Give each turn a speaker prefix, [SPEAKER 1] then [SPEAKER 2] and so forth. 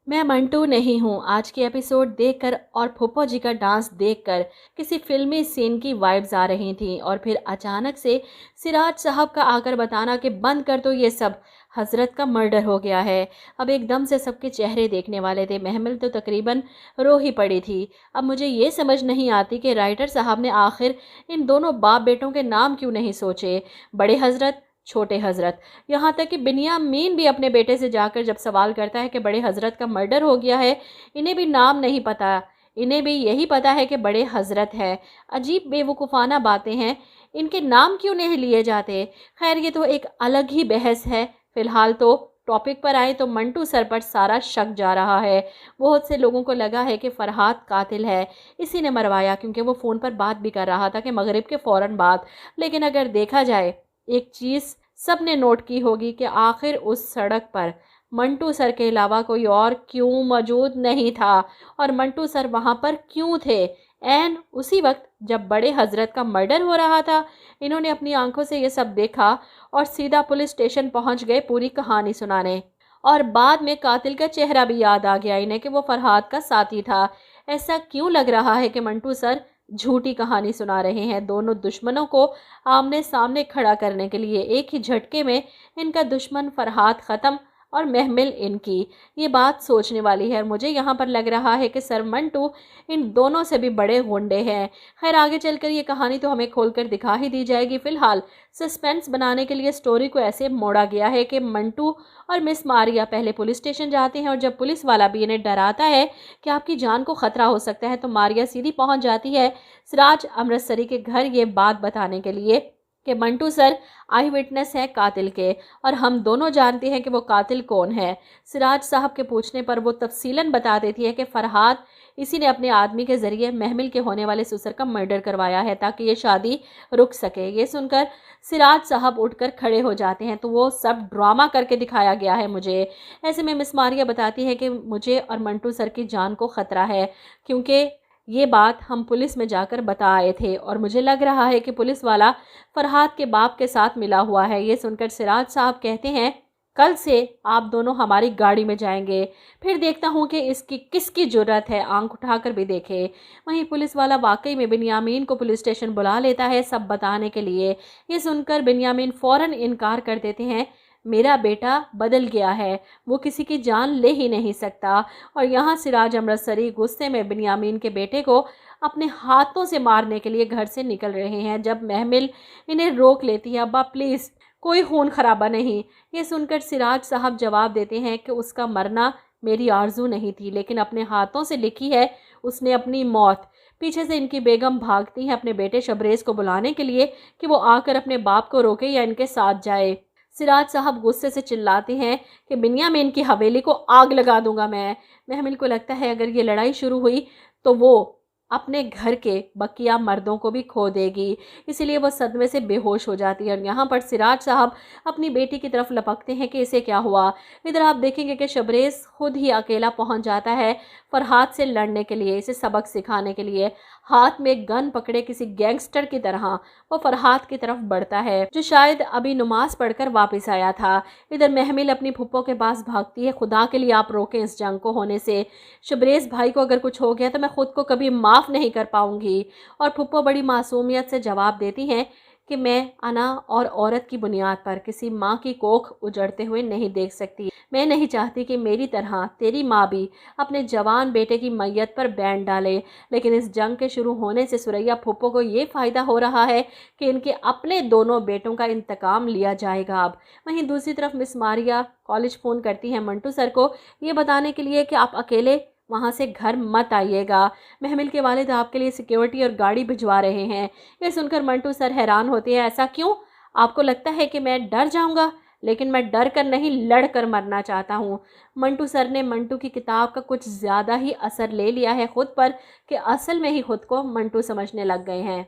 [SPEAKER 1] मैं मंटू नहीं हूँ। आज की एपिसोड देखकर और फूफो जी का डांस देखकर किसी फिल्मी सीन की वाइब्स आ रही थी और फिर अचानक से सिराज साहब का आकर बताना कि बंद कर दो ये सब, हजरत का मर्डर हो गया है। अब एकदम से सबके चेहरे देखने वाले थे। महमिल तो तकरीबन रो ही पड़ी थी। अब मुझे ये समझ नहीं आती कि राइटर साहब ने आखिर इन दोनों बाप बेटों के नाम क्यों नहीं सोचे, बड़े हजरत, छोटे हजरत। यहाँ तक कि बिन्यामीन भी अपने बेटे से जाकर जब सवाल करता है कि बड़े हजरत का मर्डर हो गया है, इन्हें भी नाम नहीं पता, इन्हें भी यही पता है कि बड़े हजरत हैं। अजीब बेवकूफ़ाना बातें हैं, इनके नाम क्यों नहीं लिए जाते। खैर, ये तो एक अलग ही बहस है। फिलहाल तो टॉपिक पर आए तो मंटू सर पर सारा शक जा रहा है। बहुत से लोगों को लगा है कि फरहाद कातिल है, इसी ने मरवाया, क्योंकि वो फ़ोन पर बात भी कर रहा था कि मगरिब के फ़ौरन बाद। लेकिन अगर देखा जाए, एक चीज़ सबने नोट की होगी कि आखिर उस सड़क पर मंटू सर के अलावा कोई और क्यों मौजूद नहीं था, और मंटू सर वहाँ पर क्यों थे एन उसी वक्त जब बड़े हजरत का मर्डर हो रहा था। इन्होंने अपनी आंखों से ये सब देखा और सीधा पुलिस स्टेशन पहुंच गए पूरी कहानी सुनाने। और बाद में कातिल का चेहरा भी याद आ गया इन्हें कि वो फरहाद का साथी था। ऐसा क्यों लग रहा है कि मंटू सर झूठी कहानी सुना रहे हैं? दोनों दुश्मनों को आमने सामने खड़ा करने के लिए एक ही झटके में इनका दुश्मन फरहाद ख़त्म और महमिल इनकी। ये बात सोचने वाली है। मुझे यहाँ पर लग रहा है कि सर मंटू इन दोनों से भी बड़े गुंडे हैं। खैर, आगे चलकर ये कहानी तो हमें खोलकर दिखा ही दी जाएगी। फिलहाल सस्पेंस बनाने के लिए स्टोरी को ऐसे मोड़ा गया है कि मंटू और मिस मारिया पहले पुलिस स्टेशन जाते हैं, और जब पुलिस वाला भी इन्हें डराता है कि आपकी जान को खतरा हो सकता है, तो मारिया सीधी पहुंच जाती है सिराज अमृतसरी के घर ये बात बताने के लिए कि मंटू सर आई विटनेस है कातिल के, और हम दोनों जानते हैं कि वो कातिल कौन है। सिराज साहब के पूछने पर वो तफसीलन बता देती है कि फरहाद, इसी ने अपने आदमी के ज़रिए महमिल के होने वाले ससुर का मर्डर करवाया है ताकि ये शादी रुक सके। ये सुनकर सिराज साहब उठकर खड़े हो जाते हैं। तो वो सब ड्रामा करके दिखाया गया है मुझे। ऐसे में मिस मारिया बताती है कि मुझे और मंटू सर की जान को ख़तरा है, क्योंकि ये बात हम पुलिस में जाकर बता आए थे और मुझे लग रहा है कि पुलिस वाला फरहाद के बाप के साथ मिला हुआ है। ये सुनकर सिराज साहब कहते हैं, कल से आप दोनों हमारी गाड़ी में जाएंगे, फिर देखता हूँ कि इसकी किसकी जुर्रत है आंख उठाकर भी देखे। वहीं पुलिस वाला वाकई में बिन्यामीन को पुलिस स्टेशन बुला लेता है सब बताने के लिए। ये सुनकर बिन्यामीन फ़ौरन इनकार कर देते हैं, मेरा बेटा बदल गया है, वो किसी की जान ले ही नहीं सकता। और यहाँ सिराज अमृतसरी गुस्से में बिन्यामीन के बेटे को अपने हाथों से मारने के लिए घर से निकल रहे हैं, जब महमिल इन्हें रोक लेती है। अब्बा प्लीज़, कोई खून खराबा नहीं। ये सुनकर सिराज साहब जवाब देते हैं कि उसका मरना मेरी आरजू नहीं थी, लेकिन अपने हाथों से लिखी है उसने अपनी मौत। पीछे से इनकी बेगम भागती है अपने बेटे शबरेज़ को बुलाने के लिए कि वो आकर अपने बाप को रोके या इनके साथ जाए। सिराज साहब गुस्से से चिल्लाते हैं कि बिन्यामीन की हवेली को आग लगा दूंगा मैं। महमिल को लगता है अगर ये लड़ाई शुरू हुई तो वो अपने घर के बकिया मर्दों को भी खो देगी, इसीलिए वो सदमे से बेहोश हो जाती है। और यहाँ पर सिराज साहब अपनी बेटी की तरफ लपकते हैं कि इसे क्या हुआ। इधर आप देखेंगे कि शबरेज़ खुद ही अकेला पहुँच जाता है फरहाद से लड़ने के लिए, इसे सबक सिखाने के लिए। हाथ में गन पकड़े किसी गैंगस्टर की तरह वो फरहाद की तरफ बढ़ता है, जो शायद अभी नमाज पढ़कर वापस आया था। इधर महमिल अपनी फुप्पो के पास भागती है, खुदा के लिए आप रोकें इस जंग को होने से। शबरेज़ भाई को अगर कुछ हो गया तो मैं खुद को कभी माफ़ नहीं कर पाऊंगी। और फुप्पो बड़ी मासूमियत से जवाब देती हैं कि मैं अना और औरत की बुनियाद पर किसी माँ की कोख उजड़ते हुए नहीं देख सकती। मैं नहीं चाहती कि मेरी तरह तेरी माँ भी अपने जवान बेटे की मैयत पर बैंड डाले। लेकिन इस जंग के शुरू होने से सुरैया फुप्पो को ये फ़ायदा हो रहा है कि इनके अपने दोनों बेटों का इंतकाम लिया जाएगा अब। वहीं दूसरी तरफ मिस मारिया कॉलेज फ़ोन करती हैं मंटू सर को ये बताने के लिए कि आप अकेले वहाँ से घर मत आइएगा, महमिल के वालिद आपके लिए सिक्योरिटी और गाड़ी भिजवा रहे हैं। ये सुनकर मंटू सर हैरान होते हैं, ऐसा क्यों? आपको लगता है कि मैं डर जाऊँगा? लेकिन मैं डर कर नहीं, लड़ कर मरना चाहता हूँ। मंटू सर ने मंटू की किताब का कुछ ज़्यादा ही असर ले लिया है खुद पर कि असल में ही खुद को मंटू समझने लग गए हैं।